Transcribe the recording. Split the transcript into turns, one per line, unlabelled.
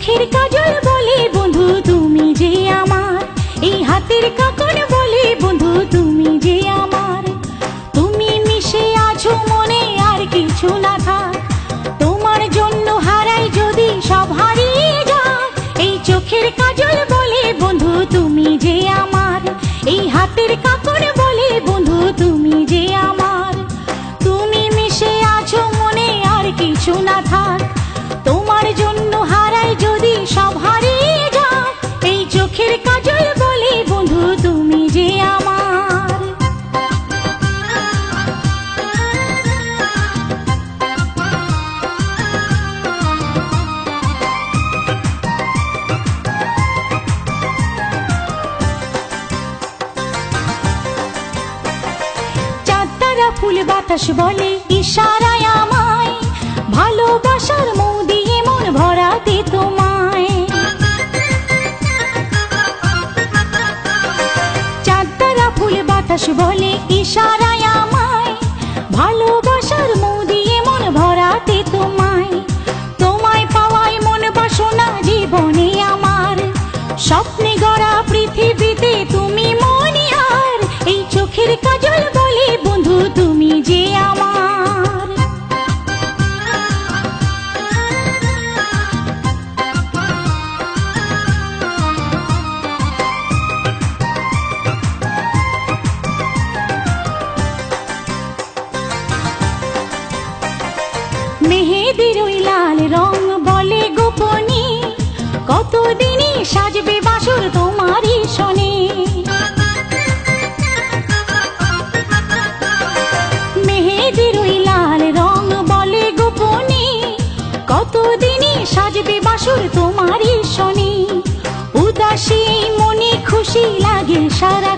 চোখের কাজল বলে বন্ধু তুমি যে আমার, এই হাতের কাকন বলে বন্ধু তুমি যে আমার। তুমি মিশে আছো মনে আর কিছু না থাক, তোমার জন্য হারাই যদি সব হারিয়ে যায়। এই চোখের কাজল বলে বন্ধু তুমি যে আমার, এই হাতের কাকন বলে বন্ধু তুমি যে আমার। তুমি মিশে আছো মনে আর কিছু না থাক, তোমার জন্য হারাই যদি সব হারিয়ে যায়। এই চোখের কাজল বলে বন্ধু তুমি যে আমার। চাঁদ তারা ফুল বাতাস বলে ইশারায় আমায়, ভালোবাসার মৌ দিয়ে মন ভরাতে তোমায়। চাঁদ তারা ফুল বাতাস বলে ইশারায় আমায়, ভালোবাসার মৌ দিয়ে মন ভরাতে তোমায়। তোমায় পাওয়ায় মন বাসনা জীবনে আমার, স্বপ্নে গড়া পৃথিবীতে তুমি মনিহার। এই চোখের কাজল বলে বন্ধু তুমি যে আমার। মেহেদির ওই লাল রং বলে গোপনে, কতদিনই সাজবে বাসর তোমারই শোনে। মেহেদির ওই লাল রং বলে গোপনে, কতদিনই সাজবে বাসর তোমারই শোনে। উদাসী মনে খুশি লাগে সারা